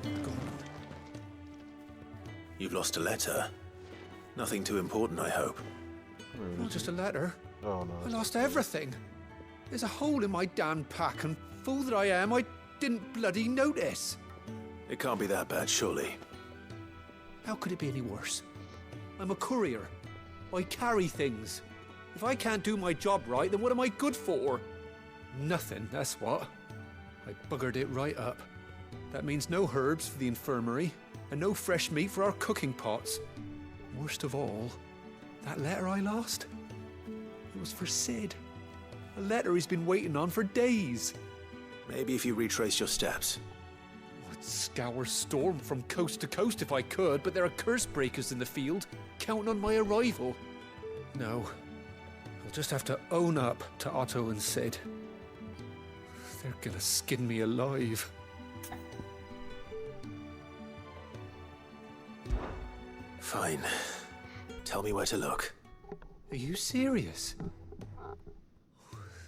Gone. You've lost a letter. Nothing too important, I hope. Not just a letter. Oh no. I lost everything. There's a hole in my damn pack, and fool that I am, I didn't bloody notice. It can't be that bad, surely. How could it be any worse? I'm a courier. I carry things. If I can't do my job right, then what am I good for? Nothing, that's what. I buggered it right up. That means no herbs for the infirmary, and no fresh meat for our cooking pots. Worst of all, that letter I lost, it was for Sid. A letter he's been waiting on for days. Maybe if you retrace your steps. I'd scour Storm from coast to coast if I could, but there are curse breakers in the field, counting on my arrival. No, I'll just have to own up to Otto and Sid. They're gonna skin me alive. Fine. Tell me where to look. Are you serious?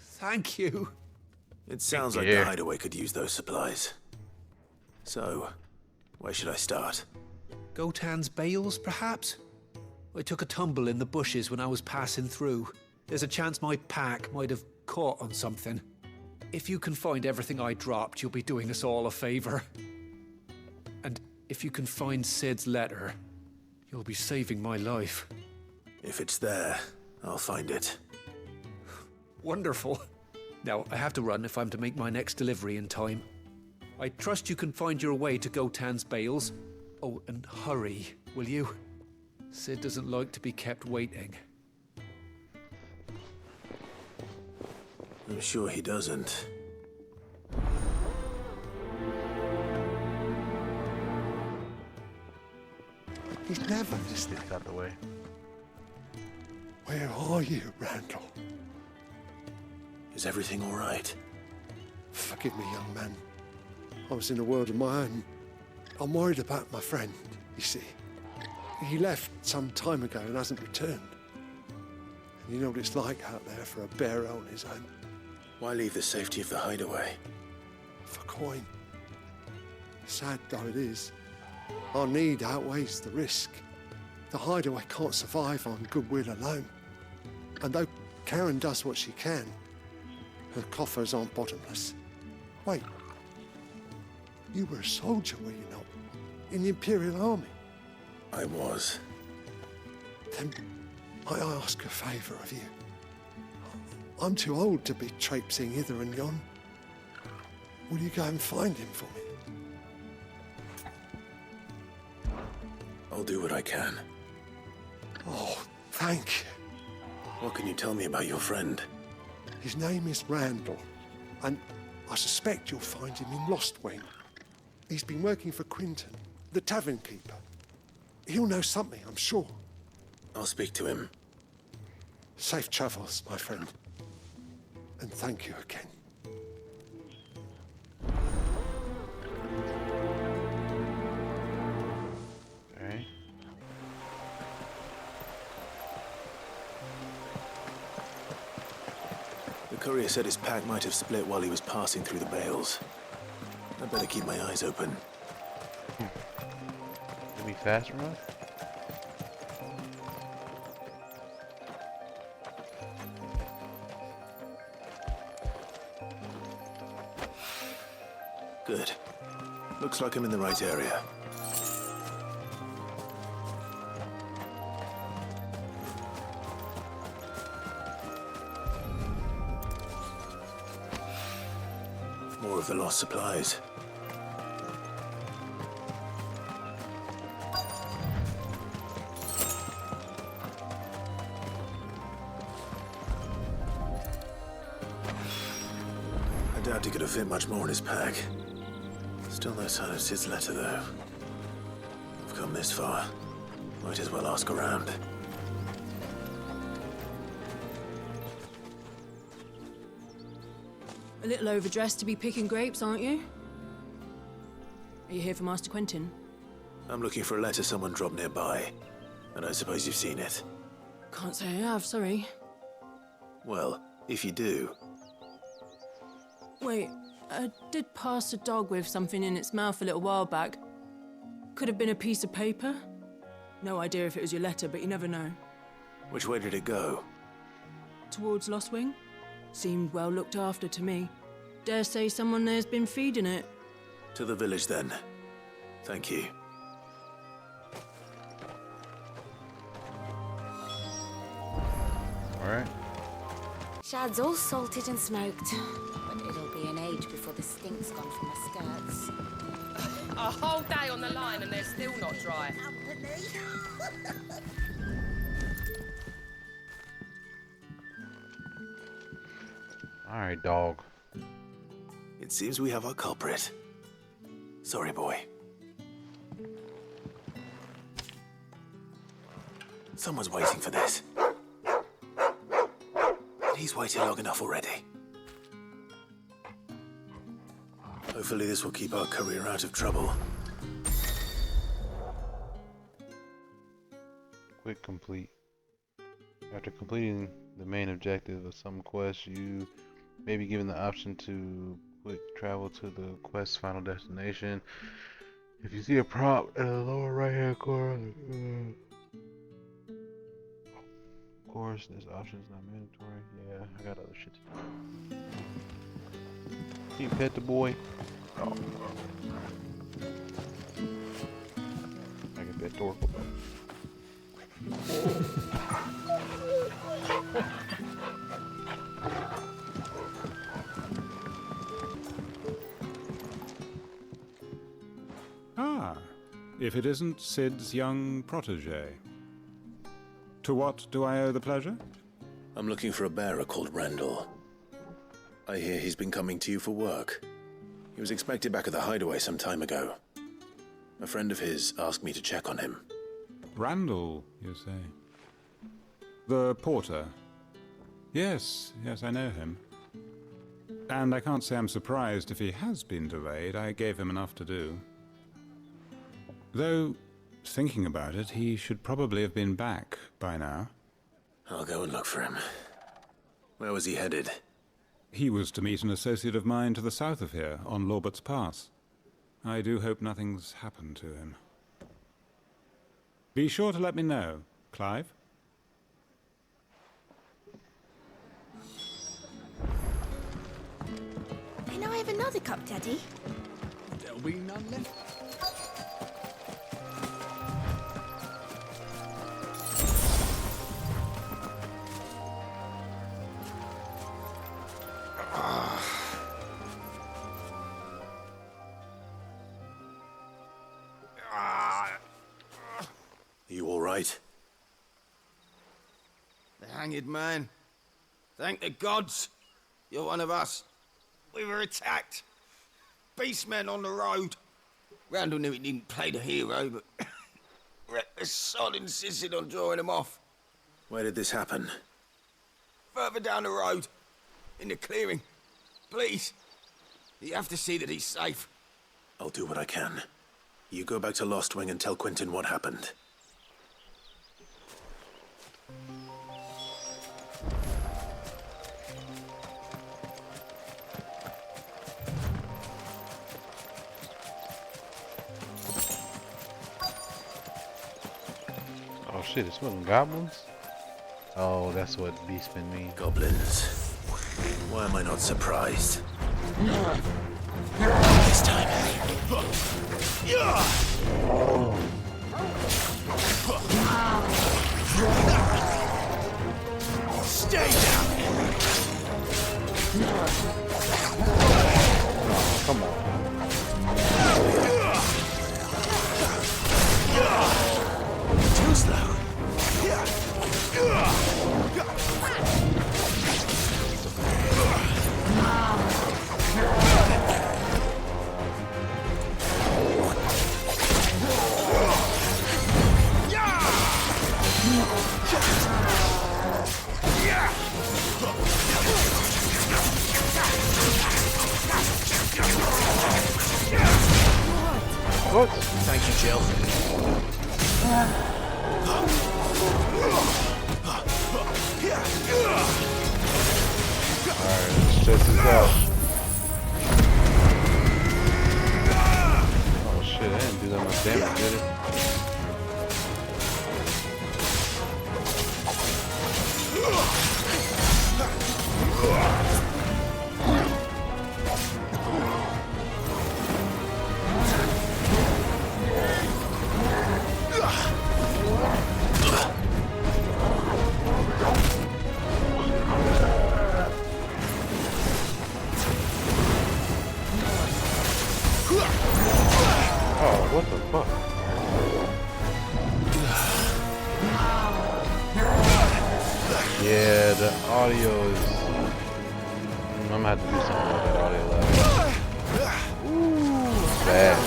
Thank you. It sounds like the hideaway could use those supplies. So, where should I start? Gotan's bales, perhaps? I took a tumble in the bushes when I was passing through. There's a chance my pack might have caught on something. If you can find everything I dropped, you'll be doing us all a favor. And if you can find Sid's letter, you'll be saving my life. If it's there, I'll find it. Wonderful. Now, I have to run if I'm to make my next delivery in time. I trust you can find your way to Gotan's bales. Oh, and hurry, will you? Sid doesn't like to be kept waiting. I'm sure he doesn't. He's never listening. Get out the way. Where are you, Randall? Is everything all right? Forgive me, young man. I was in a world of my own. I'm worried about my friend, you see. He left some time ago and hasn't returned. And you know what it's like out there for a bearer on his own. Why leave the safety of the hideaway? For coin. Sad though it is, our need outweighs the risk. The hideaway can't survive on goodwill alone. And though Karen does what she can, her coffers aren't bottomless. Wait, you were a soldier, were you not? In the Imperial Army? I was. Then I ask a favour of you. I'm too old to be traipsing hither and yon. Will you go and find him for me? I'll do what I can. Oh, thank you. What can you tell me about your friend? His name is Randall, and I suspect you'll find him in Lost Wing. He's been working for Quinton, the tavern keeper. He'll know something, I'm sure. I'll speak to him. Safe travels, my friend. And thank you again. Okay. The courier said his pack might have split while he was passing through the bales. I better keep my eyes open. Can we fast run? Good. Looks like I'm in the right area. More of the lost supplies. I doubt he could have fit much more in his pack. Still no sign of Sid's letter, though. I've come this far. Might as well ask around. A little overdressed to be picking grapes, aren't you? Are you here for Master Quentin? I'm looking for a letter someone dropped nearby, and I suppose you've seen it. Can't say I have, sorry. Well, if you do, Wait, I did pass a dog with something in its mouth a little while back. Could have been a piece of paper. No idea if it was your letter, but you never know. Which way did it go? Towards Lost Wing? Seemed well looked after to me. Dare say someone there's been feeding it. To the village, then. Thank you. Alright. Shad's all salted and smoked, but it'll be an age before the stink's gone from my skirts. A whole day on the line and they're still not dry. Alright, dog. It seems we have our culprit. Sorry, boy. Someone's waiting for this. And he's waited long enough already. Hopefully this will keep our career out of trouble. Quick complete. After completing the main objective of some quest, you may be given the option to quick travel to the quest's final destination. If you see a prompt in the lower right hand corner, of course, this option is not mandatory. Yeah, I got other shit to do. Can you pet the boy? Oh. I can pet Torkel. Ah, if it isn't Sid's young protege. To what do I owe the pleasure? I'm looking for a bearer called Randall. I hear he's been coming to you for work. He was expected back at the hideaway some time ago. A friend of his asked me to check on him. Randall, you say? The porter? Yes, I know him. And I can't say I'm surprised if he has been delayed. I gave him enough to do. Though, thinking about it, he should probably have been back by now. I'll go and look for him. Where was he headed? He was to meet an associate of mine to the south of here, on Lorbert's Pass. I do hope nothing's happened to him. Be sure to let me know, Clive. Can I have another cup, Daddy? There'll be none left. You all right? The hanged man. Thank the gods. You're one of us. We were attacked. Beastmen on the road. Randall knew he didn't play the hero, but reckless sod insisted on drawing him off. Where did this happen? Further down the road. In the clearing. Please. You have to see that he's safe. I'll do what I can. You go back to Lost Wing and tell Quentin what happened. Oh shit, it's smelling goblins? Oh, that's what beastmen mean. Goblins. Why am I not surprised? This time. Stay down! Come on. Too slow. What? Thank you, Jill. Alright, let's test this out. damage, did it? Oh, what the fuck? Yeah, the audio is... I'm gonna have to do something about that audio level. Ooh, bad.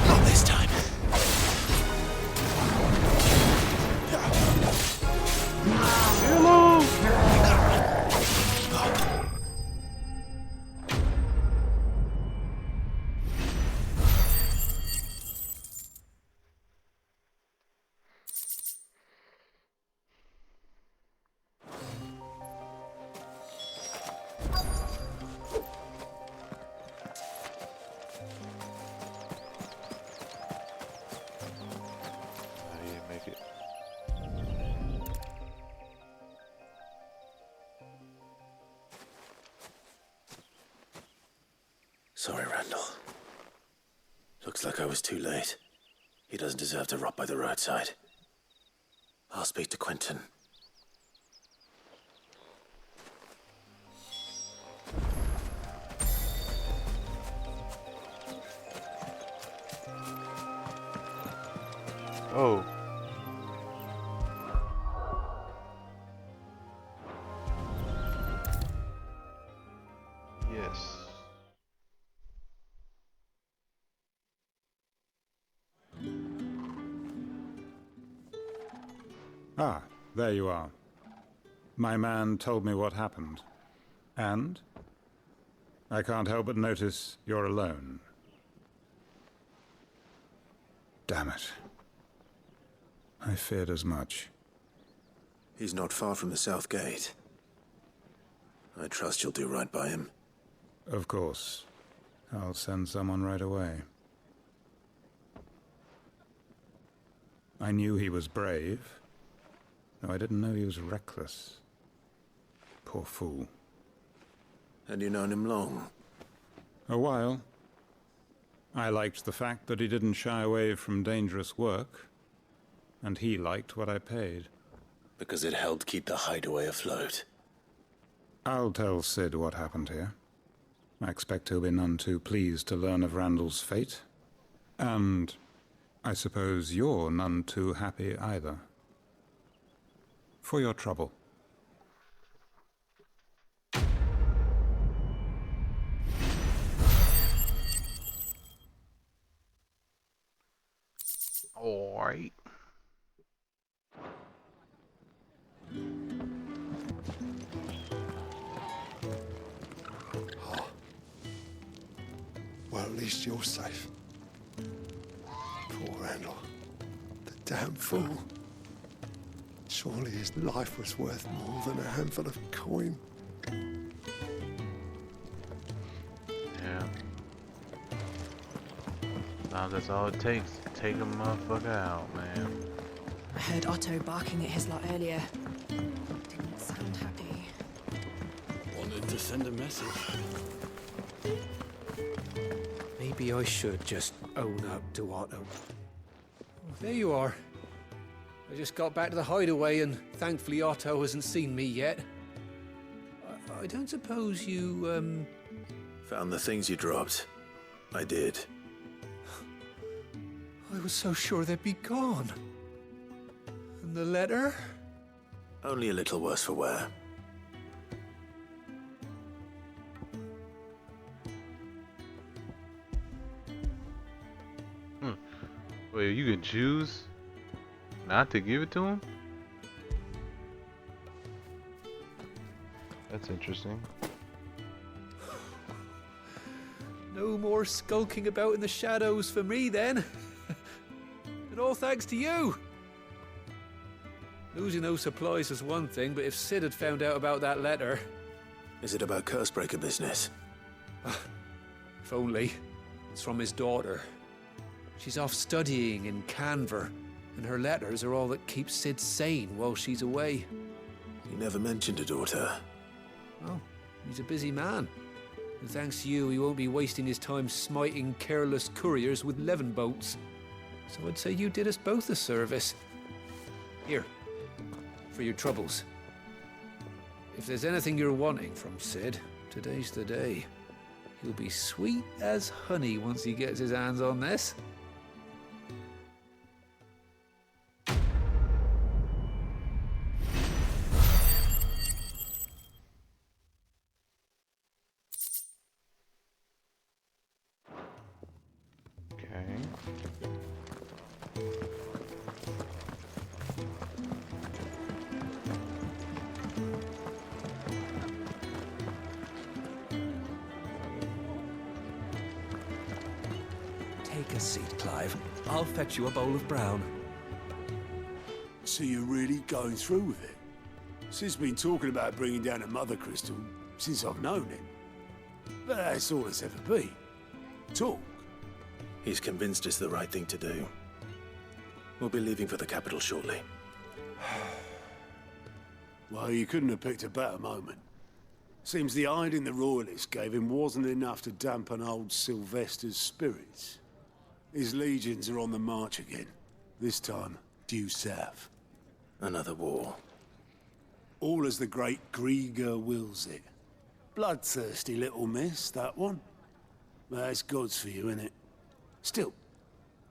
Not this time. How do you make it? Sorry, Randall. Looks like I was too late. He doesn't deserve to rot by the roadside. I'll speak to Quentin. Oh. Yes. Ah, there you are. My man told me what happened. And? I can't help but notice you're alone. Damn it. I feared as much. He's not far from the south gate. I trust you'll do right by him. Of course. I'll send someone right away. I knew he was brave, though I didn't know he was reckless. Poor fool. Had you known him long? A while. I liked the fact that he didn't shy away from dangerous work, and he liked what I paid. Because it helped keep the hideaway afloat. I'll tell Sid what happened here. I expect he'll be none too pleased to learn of Randall's fate. And I suppose you're none too happy either. For your trouble. All right. Well, at least you're safe. Poor Randall. The damn fool. Surely his life was worth more than a handful of coin. Yeah. Sometimes that's all it takes to take a motherfucker out, man. I heard Otto barking at his lot earlier. Didn't sound happy. Wanted to send a message. Maybe I should just own up to Otto. There you are, I just got back to the hideaway and thankfully Otto hasn't seen me yet. I don't suppose you, Found the things you dropped. I did. I was so sure they'd be gone. And the letter? Only a little worse for wear. Wait, you can choose not to give it to him? That's interesting. No more skulking about in the shadows for me then. And all thanks to you. Losing those supplies is one thing, but if Sid had found out about that letter... Is it about Cursebreaker business? If only. It's from his daughter. She's off studying in Canver, and her letters are all that keeps Sid sane while she's away. You never mentioned a daughter. Oh, he's a busy man. And thanks to you, he won't be wasting his time smiting careless couriers with levin boats. So I'd say you did us both a service. Here, for your troubles. If there's anything you're wanting from Sid, today's the day. He'll be sweet as honey once he gets his hands on this. Okay. Take a seat, Clive. I'll fetch you a bowl of brown. So you're really going through with it? Sid's been talking about bringing down a mother crystal since I've known him. But that's all it's ever been. Talk. He's convinced it's the right thing to do. We'll be leaving for the capital shortly. Well, you couldn't have picked a better moment. Seems the hiding the royalists gave him wasn't enough to dampen old Sylvester's spirits. His legions are on the march again. This time, due south. Another war. All as the great Grieger wills it. Bloodthirsty little miss, that one. That's God's for you, innit? Still,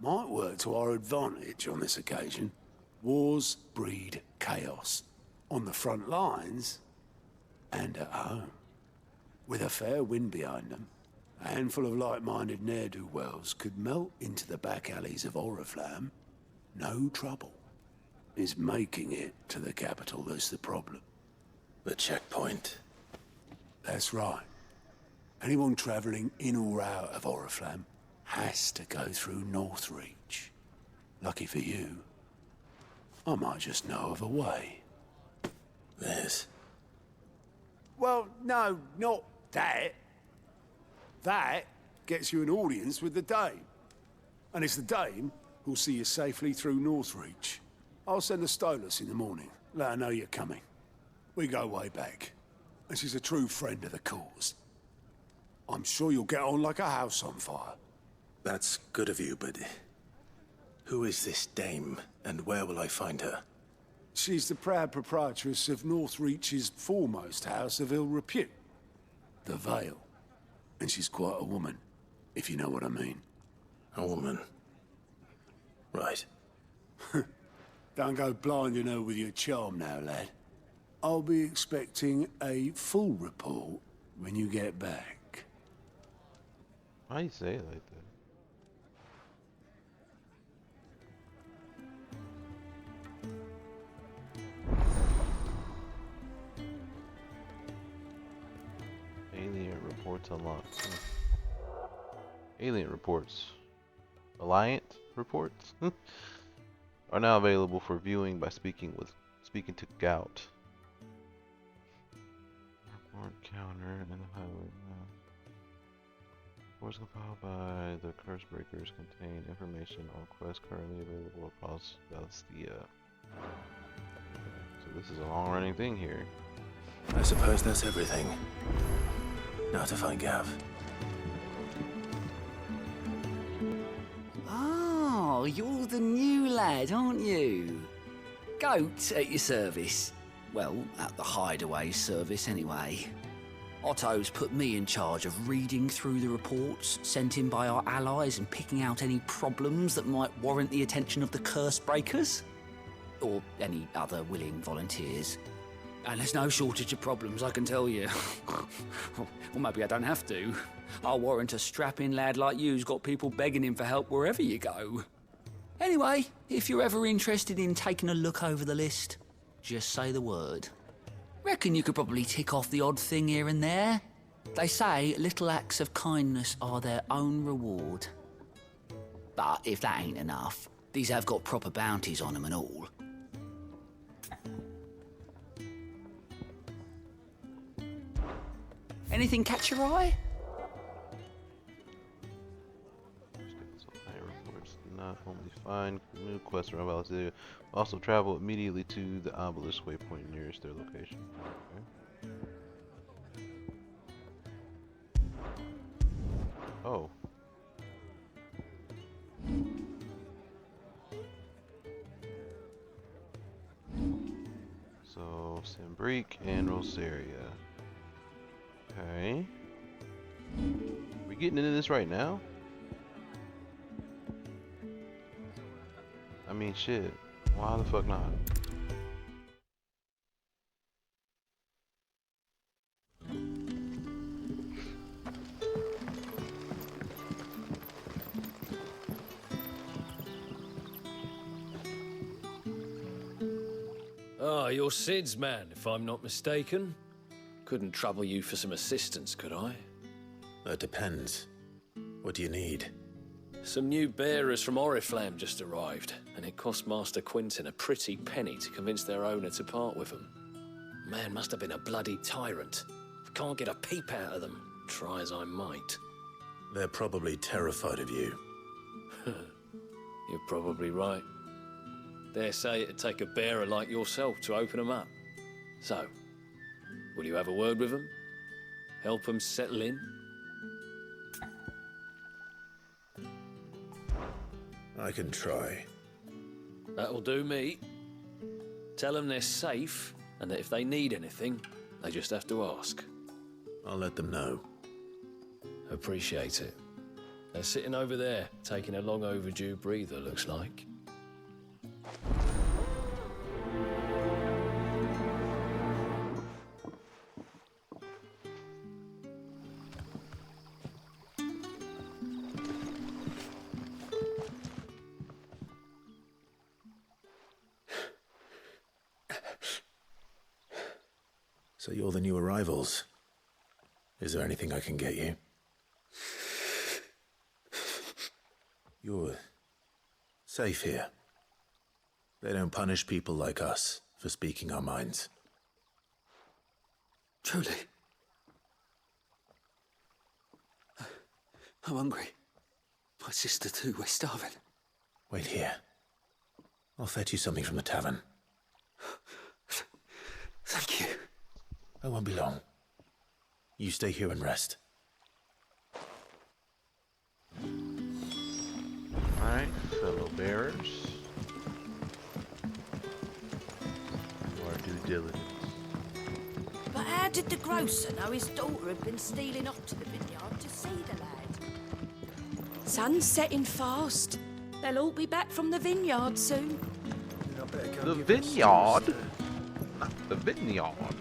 might work to our advantage on this occasion. Wars breed chaos. On the front lines, and at home. With a fair wind behind them, a handful of like-minded ne'er-do-wells could melt into the back alleys of Oriflamme. No trouble. It's making it to the capital that's the problem. The checkpoint. That's right. Anyone travelling in or out of Oriflamme has to go through Northreach. Lucky for you, I might just know of a way. This? Well, no, not that. That gets you an audience with the Dame. And it's the Dame who'll see you safely through Northreach. I'll send a Stolas in the morning, let her know you're coming. We go way back, and she's a true friend of the cause. I'm sure you'll get on like a house on fire. That's good of you, but... who is this Dame, and where will I find her? She's the proud proprietress of Northreach's foremost house of ill repute, the Vale. And she's quite a woman, if you know what I mean. A woman? Right. Don't go blinding her with your charm now, lad. I'll be expecting a full report when you get back. Why do you say it like that? Alien reports unlocked. Alien reports. Alliant reports are now available for viewing by speaking to Gout. Report counter and the highway map. Reports compiled by the Cursebreakers contain information on quests currently available across Valestia. So this is a long-running thing here. I suppose that's everything. Now to find Gav. Oh, you're the new lad, aren't you? Goat at your service. Well, at the hideaway service anyway. Otto's put me in charge of reading through the reports sent in by our allies and picking out any problems that might warrant the attention of the curse breakers. Or any other willing volunteers. And there's no shortage of problems, I can tell you. Or maybe I don't have to. I'll warrant a strapping lad like you's got people begging him for help wherever you go. Anyway, if you're ever interested in taking a look over the list, just say the word. Reckon you could probably tick off the odd thing here and there. They say little acts of kindness are their own reward. But if that ain't enough, these have got proper bounties on them and all. Anything catch your eye? Reports not only find new quests around Valhalla, also travel immediately to the obelisk waypoint nearest their location. Okay. Oh. So, Sambrique and Rosaria. Okay. We getting into this right now? I mean, shit. Why the fuck not? Ah, you're Sid's man, if I'm not mistaken. Couldn't trouble you for some assistance, could I? That depends. What do you need? Some new bearers from Oriflamme just arrived, and it cost Master Quinton a pretty penny to convince their owner to part with them. Man must have been a bloody tyrant. Can't get a peep out of them, try as I might. They're probably terrified of you. You're probably right. Dare say it'd take a bearer like yourself to open them up. So, will you have a word with them? Help them settle in? I can try. That'll do me. Tell them they're safe, and that if they need anything, they just have to ask. I'll let them know. Appreciate it. They're sitting over there, taking a long overdue breather, looks like. So you're the new arrivals. Is there anything I can get you? You're safe here. They don't punish people like us for speaking our minds. Truly. I'm hungry. My sister too, we're starving. Wait here. I'll fetch you something from the tavern. Thank you. I won't be long. You stay here and rest. Alright, fellow bearers. Do our due diligence. But how did the grocer know his daughter had been stealing off to the vineyard to see the lad? Sun's setting fast. They'll all be back from the vineyard soon. The vineyard? Not the vineyard.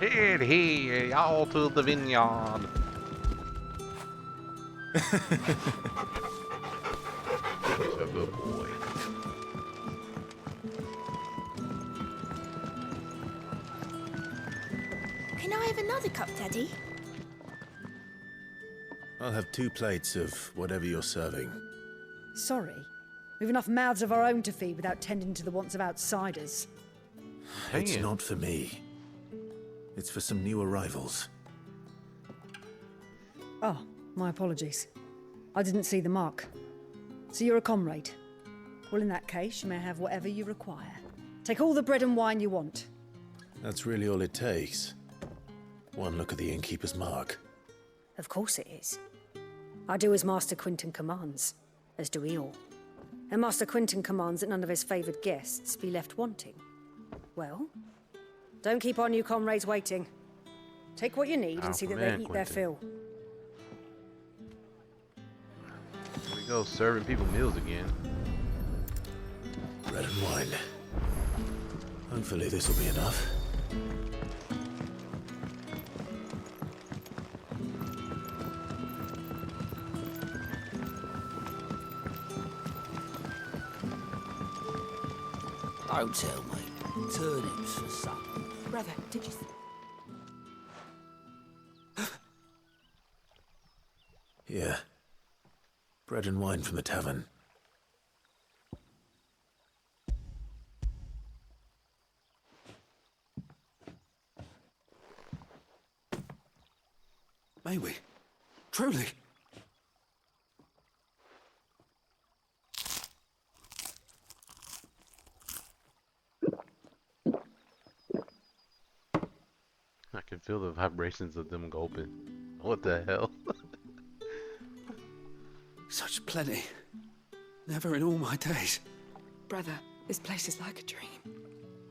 Here, y'all to the vineyard. He's a good boy. Can I have another cup, Daddy? I'll have 2 plates of whatever you're serving. Sorry. We've enough mouths of our own to feed without tending to the wants of outsiders. It's not for me. It's for some new arrivals. Oh, my apologies. I didn't see the mark. So you're a comrade. Well, in that case, you may have whatever you require. Take all the bread and wine you want. That's really all it takes. One look at the innkeeper's mark. Of course it is. I do as Master Quinton commands, as do we all. And Master Quinton commands that none of his favoured guests be left wanting. Well, don't keep our new comrades waiting. Take what you need and see that they eat their fill. Here we go, serving people meals again. Bread and wine. Hopefully this will be enough. Don't tell me. Turnips for supper. Brother, did you... Yeah. Bread and wine from the tavern. May we? Truly? I can feel the vibrations of them gulping. What the hell? Such plenty. Never in all my days. Brother, this place is like a dream.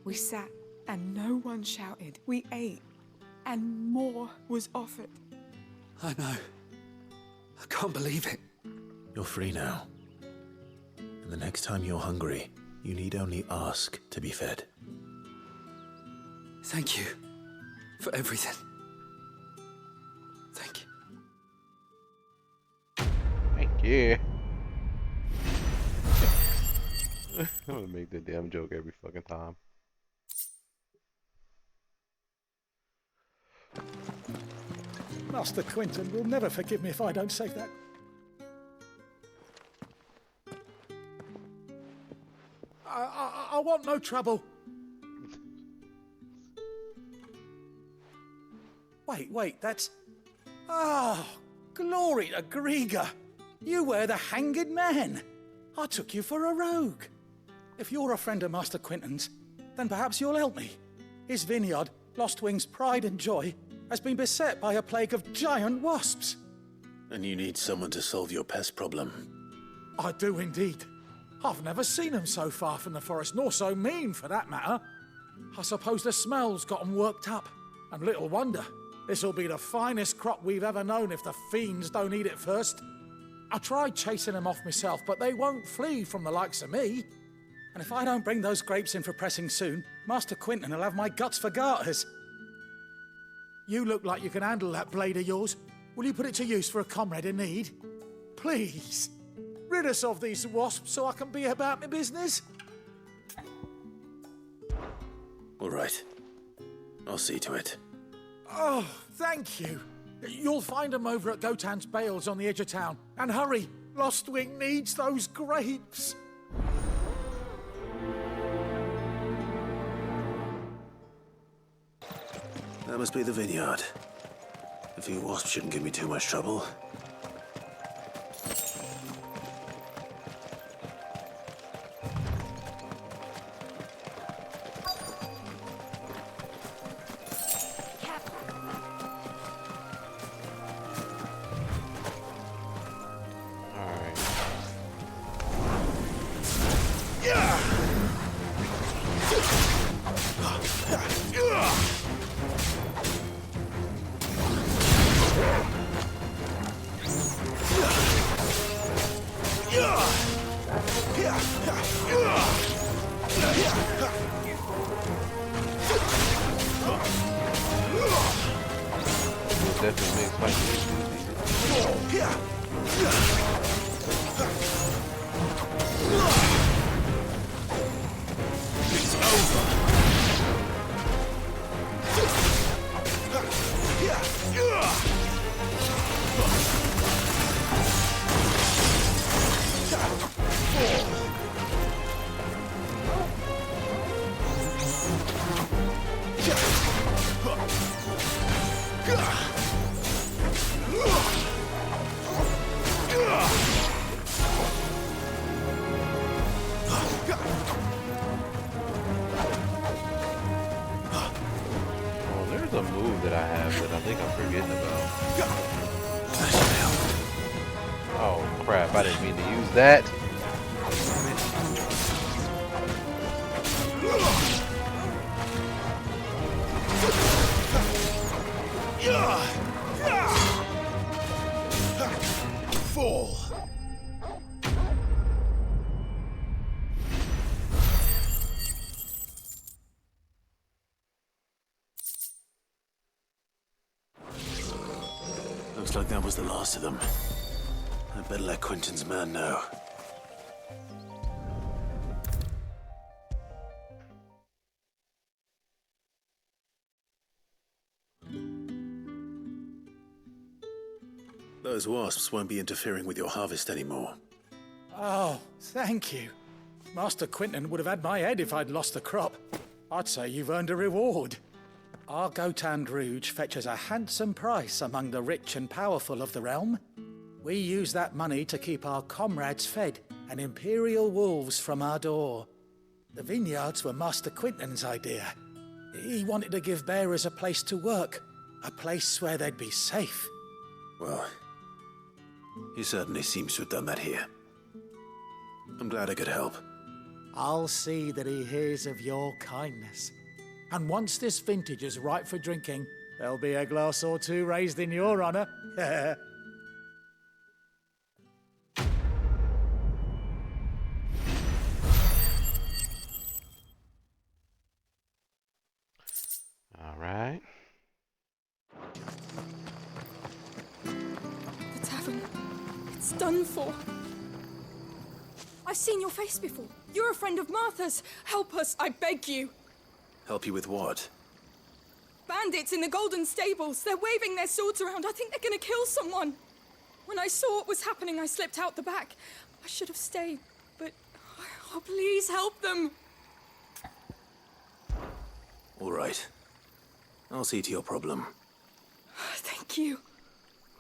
We sat and no one shouted. We ate and more was offered. I know. I can't believe it. You're free now. And the next time you're hungry, you need only ask to be fed. Thank you for everything. Thank you. Thank you. I'm gonna make the damn joke every fucking time. Master Quinton will never forgive me if I don't save that. I want no trouble. Wait, that's... Oh, glory to Grieger. You were the hanged man. I took you for a rogue. If you're a friend of Master Quinton's, then perhaps you'll help me. His vineyard, Lostwing's pride and joy, has been beset by a plague of giant wasps. And you need someone to solve your pest problem. I do indeed. I've never seen them so far from the forest, nor so mean for that matter. I suppose the smell's got them worked up. And little wonder. This'll be the finest crop we've ever known if the fiends don't eat it first. I tried chasing them off myself, but they won't flee from the likes of me. And if I don't bring those grapes in for pressing soon, Master Quinton will have my guts for garters. You look like you can handle that blade of yours. Will you put it to use for a comrade in need? Please, rid us of these wasps so I can be about my business. All right. I'll see to it. Oh, thank you. You'll find them over at Gotan's Bales on the edge of town. And hurry, Lostwing needs those grapes. That must be the vineyard. A few wasps shouldn't give me too much trouble. There's a move that I have that I think I'm forgetting about. Oh crap, I didn't mean to use that. Fall. Looks like that was the last of them. I'd better let Quentin's man know. Those wasps won't be interfering with your harvest anymore. Oh, thank you. Master Quentin would have had my head if I'd lost the crop. I'd say you've earned a reward. Our Gotand Rouge fetches a handsome price among the rich and powerful of the realm. We use that money to keep our comrades fed and imperial wolves from our door. The vineyards were Master Quentin's idea. He wanted to give bearers a place to work, a place where they'd be safe. Well, he certainly seems to have done that here. I'm glad I could help. I'll see that he hears of your kindness. And once this vintage is ripe for drinking, there'll be a glass or two raised in your honor. All right. The tavern. It's done for. I've seen your face before. You're a friend of Martha's. Help us, I beg you. Help you with what? Bandits in the Golden Stables. They're waving their swords around. I think they're gonna kill someone. When I saw what was happening, I slipped out the back. I should have stayed, but... Oh, please help them. All right. I'll see to your problem. Thank you.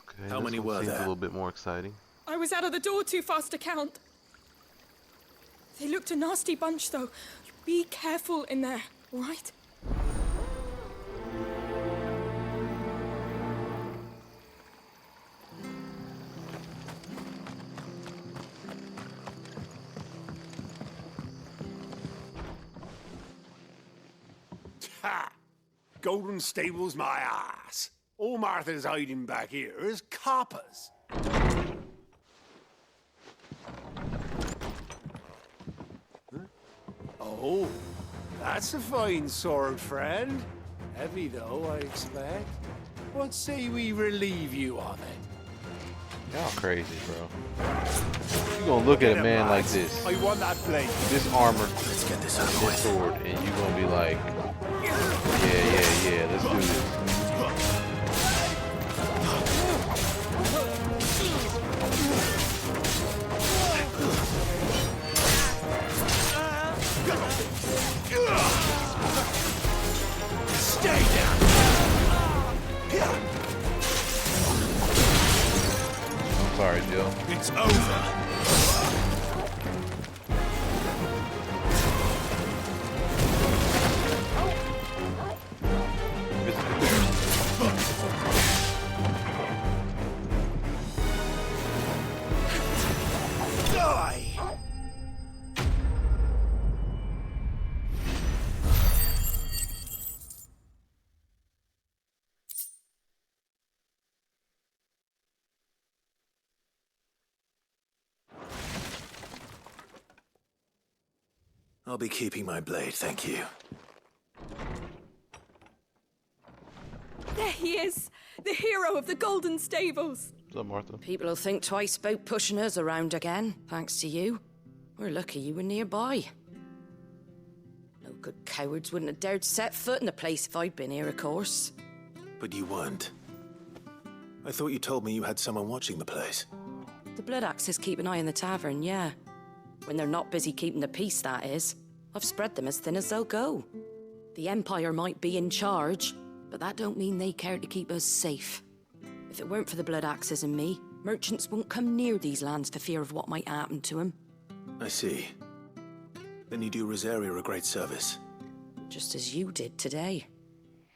Okay, How many were seems there? a little bit more exciting. I was out of the door too fast to count. They looked a nasty bunch, though. Be careful in there, all right? Ha! Golden Stables my ass. All Martha's hiding back here is coppers. Oh, that's a fine sword, friend. Heavy, though, I expect. What say we relieve you of it? Y'all crazy, bro. You gonna look at a man like this, I want that blade. this armor, Let's get this out of the this way. sword, and you gonna be like, yeah, let's do this. Stay down. I'm sorry, Jill. It's over. Die. I'll be keeping my blade, thank you. There he is, the hero of the Golden Stables. What's up, Martha? People will think twice about pushing us around again, thanks to you. We're lucky you were nearby. No good cowards wouldn't have dared set foot in the place if I'd been here, of course. But you weren't. I thought you told me you had someone watching the place. The Blood Axes keep an eye on the tavern, yeah. When they're not busy keeping the peace, that is. I've spread them as thin as they'll go. The Empire might be in charge, but that don't mean they care to keep us safe. If it weren't for the Blood Axes and me, merchants won't come near these lands for fear of what might happen to them. I see. Then you do Rosaria a great service. Just as you did today.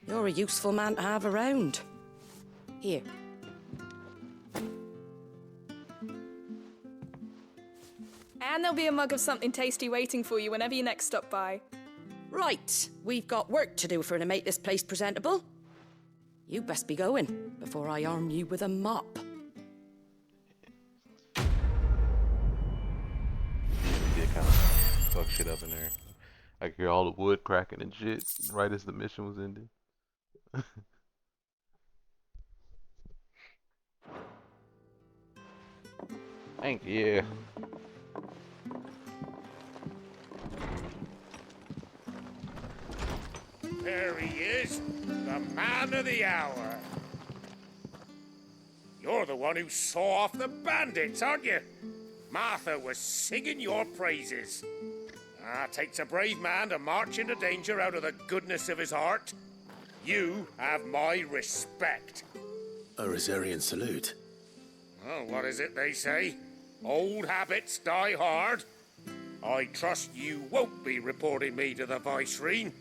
You're a useful man to have around. Here. And there'll be a mug of something tasty waiting for you whenever you next stop by. Right, we've got work to do for to make this place presentable. You best be going before I arm you with a mop. Yeah, kind of fuck shit up in there. I could hear all the wood cracking and shit right as the mission was ending. Thank you. There he is, the man of the hour. You're the one who saw off the bandits, aren't you? Martha was singing your praises. Takes a brave man to march into danger out of the goodness of his heart. You have my respect. A Rosarian salute. Well, what is it they say? Old habits die hard. I trust you won't be reporting me to the Viceroy.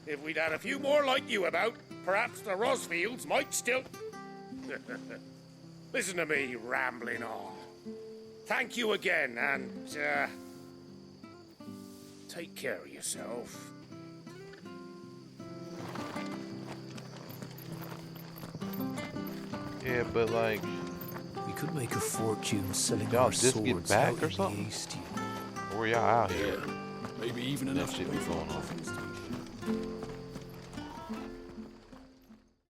If we'd had a few more like you about, perhaps the Rosfields might still... Listen to me rambling on. Thank you again, and, take care of yourself. Yeah, but like... We could make a fortune selling y'all our just swords get back out or in the something? East. Or y'all out here? Maybe even that enough shit to be pay for going on. coffins to